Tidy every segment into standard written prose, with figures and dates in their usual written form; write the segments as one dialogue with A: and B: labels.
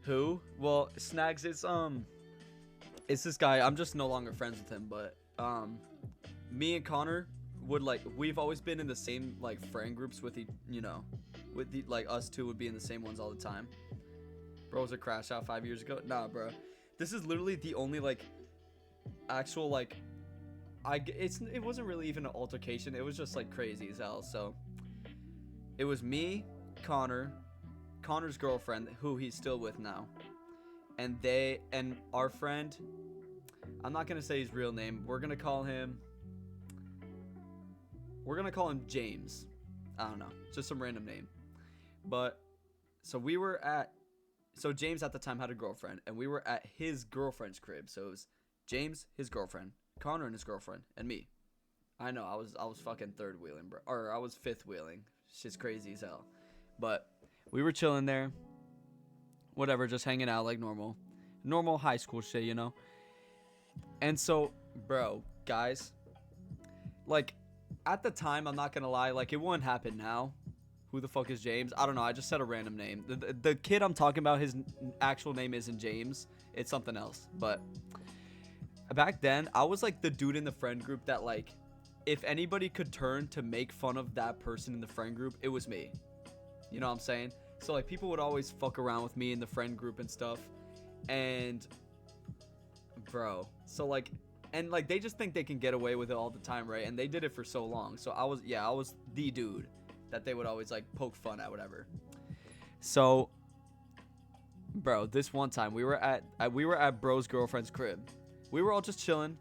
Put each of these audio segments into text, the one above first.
A: Who? Well, Snags, it's this guy. I'm just no longer friends with him, but me and Connor would like we've always been in the same like friend groups with with the like us two would be in the same ones all the time. Bro, was a crash out 5 years ago? Nah, bro. This is literally the only like actual like it wasn't really even an altercation. It was just like crazy as hell. So it was me, Connor's girlfriend, who he's still with now, and our friend. I'm not gonna say his real name. We're gonna call him James. I don't know, just some random name. But so James at the time had a girlfriend, and we were at his girlfriend's crib. So it was James, his girlfriend, Connor and his girlfriend, and me. I know, I was fucking third wheeling, bro, or I was fifth wheeling. Shit's crazy as hell. But we were chilling there, whatever, just hanging out like normal high school shit, you know. And so, bro, guys, like at the time, I'm not gonna lie, like it wouldn't happen now. Who the fuck is James? I don't know. I just said a random name. The kid I'm talking about, his actual name isn't James. It's something else. But back then, I was like the dude in the friend group that like, if anybody could turn to make fun of that person in the friend group, it was me. You know what I'm saying? So like people would always fuck around with me in the friend group and stuff. And bro, so like, and like they just think they can get away with it all the time, right? And they did it for so long. So I was the dude that they would always like poke fun at, whatever. So bro, this one time we were at bro's girlfriend's crib. We were all just chilling.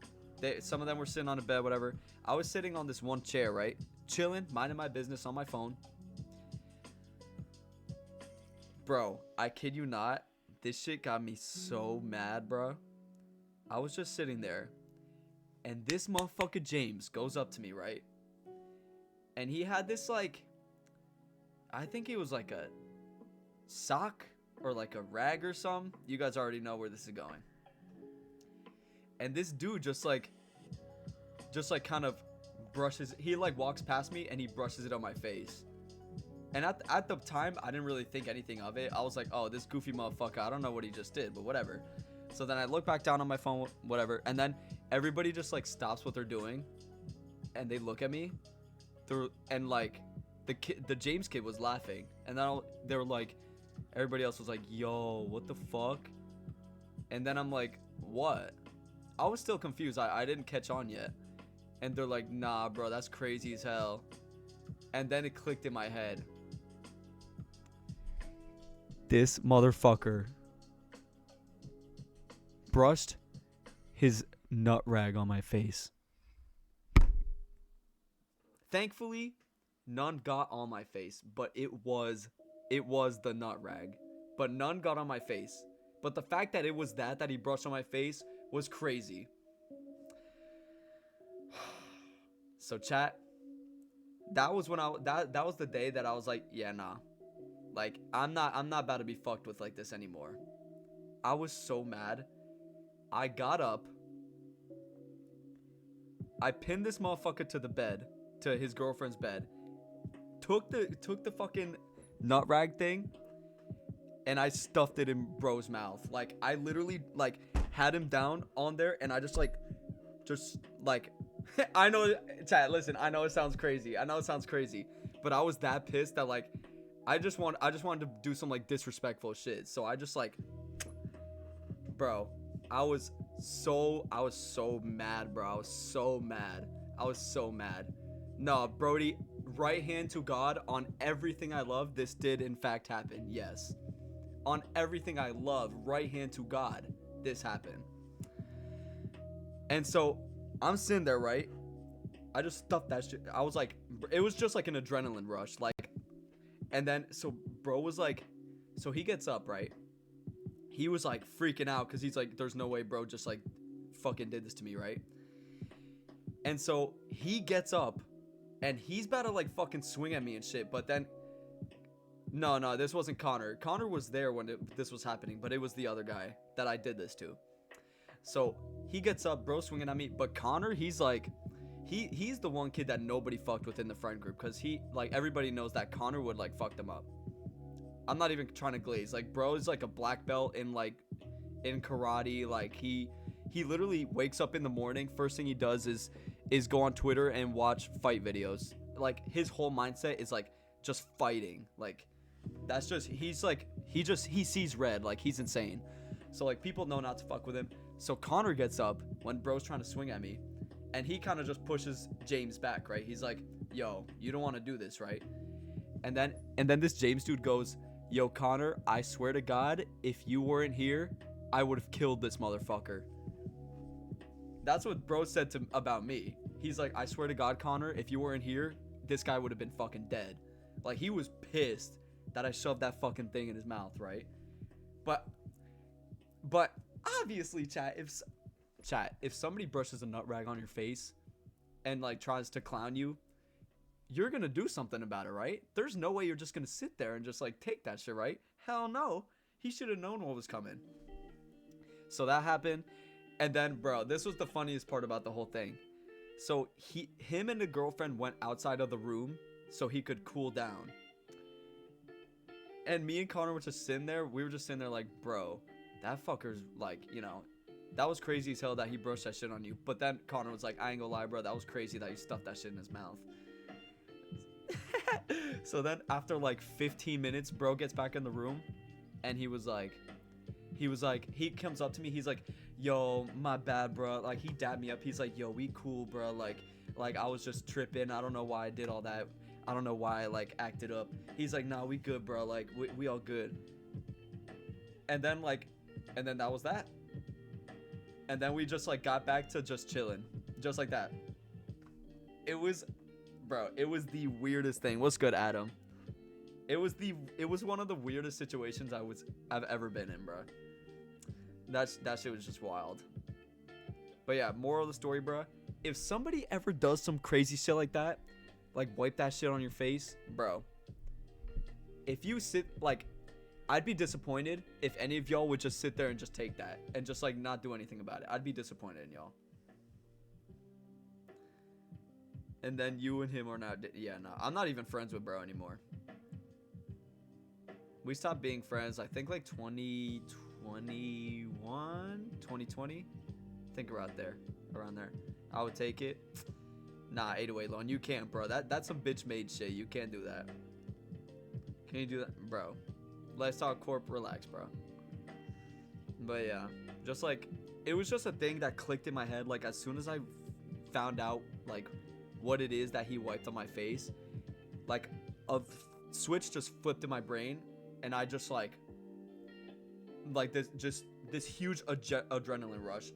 A: Some of them were sitting on a bed, whatever. I was sitting on this one chair, right? Chilling, minding my business on my phone. Bro, I kid you not. This shit got me so mad, bro. I was just sitting there, and this motherfucker James goes up to me, right? And he had this like, I think it was like a sock or like a rag or something. You guys already know where this is going. And this dude just like kind of brushes, he like walks past me and he brushes it on my face. And at the time, I didn't really think anything of it. I was like, oh, this goofy motherfucker, I don't know what he just did, but whatever. So then I look back down on my phone, whatever, and then everybody just like stops what they're doing and they look at me and like the James kid was laughing, and then they were like, everybody else was like, yo, what the fuck? And then I'm like, what? I was still confused. I didn't catch on yet. And they're like, nah, bro, that's crazy as hell. And then it clicked in my head. This motherfucker brushed his nut rag on my face. Thankfully, none got on my face, but it was the nut rag. But none got on my face. But the fact that it was that he brushed on my face was crazy. So chat, that was when that was the day that I was like, yeah, nah. Like I'm not about to be fucked with like this anymore. I was so mad. I got up. I pinned this motherfucker to the bed, to his girlfriend's bed. Took the fucking nut rag thing, and I stuffed it in bro's mouth. Like I literally like had him down on there, and I just like I know, chat, listen, I know it sounds crazy, but I was that pissed that like I just wanted to do some like disrespectful shit. So I just like, bro, I was so mad, bro. I was so mad. No, Brody, right hand to God on everything I love. This did in fact happen. Yes, on everything I love, right hand to God, this happened. And so I'm sitting there, right? I just stuffed that shit. I was like, it was just like an adrenaline rush, like. And then so bro was like, so he gets up, right? He was like freaking out because he's like, there's no way bro just like fucking did this to me, right? And so he gets up and he's about to like fucking swing at me and shit. But then no, this wasn't Connor. Connor was there when this was happening, but it was the other guy that I did this to. So he gets up, bro, swinging at me. But Connor, he's like, he's the one kid that nobody fucked with in the friend group, because he like everybody knows that Connor would like fuck them up. I'm not even trying to glaze. Like, bro is like a black belt in karate. Like, he literally wakes up in the morning. First thing he does is go on Twitter and watch fight videos. Like, his whole mindset is like just fighting. Like, that's just, he's like, he sees red. Like, he's insane. So like, people know not to fuck with him. So Connor gets up when bro's trying to swing at me, and he kind of just pushes James back, right? He's like, yo, you don't want to do this, right? And then this James dude goes, yo, Connor, I swear to God, if you weren't here, I would have killed this motherfucker. That's what bro said about me. He's like, I swear to God, Connor, if you weren't here, this guy would have been fucking dead. Like, he was pissed that I shoved that fucking thing in his mouth, right? But obviously, chat, if somebody brushes a nut rag on your face and like tries to clown you, you're gonna do something about it, right? There's no way you're just gonna sit there and just like take that shit, right? Hell no. He should have known what was coming. So that happened. And then, bro, this was the funniest part about the whole thing. So him and the girlfriend went outside of the room so he could cool down. And me and Connor were just sitting there. We were just sitting there like, bro, that fucker's like, you know, that was crazy as hell that he brushed that shit on you. But then Connor was like, I ain't gonna lie, bro, that was crazy that he stuffed that shit in his mouth. So then after like 15 minutes, bro gets back in the room, and he comes up to me, he's like, yo, my bad, bro. Like, he dabbed me up. He's like, yo, we cool, bro. Like I was just tripping. I don't know why I did all that. I don't know why I like acted up. He's like, nah, we good, bro. Like, we all good. And then that was that. And then we just like got back to just chilling, just like that. It was the weirdest thing. What's good, Adam? It was one of the weirdest situations I've ever been in, bro. That shit was just wild. But yeah, moral of the story, bro. If somebody ever does some crazy shit like that, like wipe that shit on your face, bro. If you I'd be disappointed if any of y'all would just sit there and just take that and just like not do anything about it. I'd be disappointed in y'all. And then you and him are not. Yeah, no, I'm not even friends with bro anymore. We stopped being friends, I think like 2021, 2020. I think around there. I would take it. Nah, 808 loan. You can't, bro. That's some bitch made shit. You can't do that. Can you do that, bro? Let's talk corp. Relax, bro. But yeah, just like, it was just a thing that clicked in my head. Like, as soon as I found out like what it is that he wiped on my face, like a switch just flipped in my brain, and I just like this huge adrenaline rush.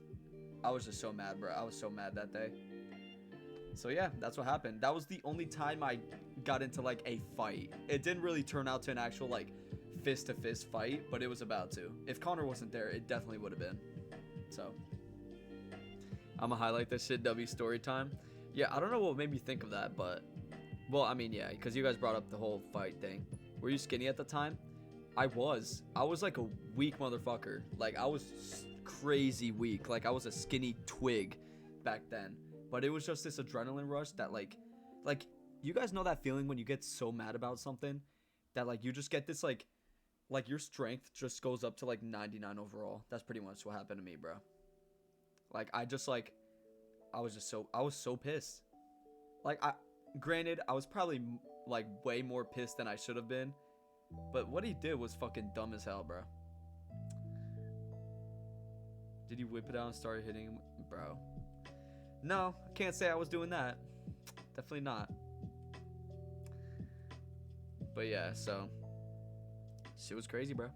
A: I was just so mad, bro. I was so mad that day. So yeah, that's what happened. That was the only time I got into like a fight. It didn't really turn out to an actual like fist to fist fight, but it was about to. If Connor wasn't there, it definitely would have been. So I'm gonna highlight this shit. W story time. Yeah, I don't know what made me think of that, but well, I mean, yeah, because you guys brought up the whole fight thing. Were you skinny at the time? I was like a weak motherfucker. Like, I was crazy weak. Like, I was a skinny twig back then. But it was just this adrenaline rush that like you guys know that feeling when you get so mad about something that like you just get this like your strength just goes up to like 99 overall. That's pretty much what happened to me, bro. Like, I was so pissed. Like, granted, I was probably like way more pissed than I should have been, but what he did was fucking dumb as hell, bro. Did you whip it out and start hitting him, bro? No, I can't say I was doing that. Definitely not. But yeah, so shit was crazy, bro.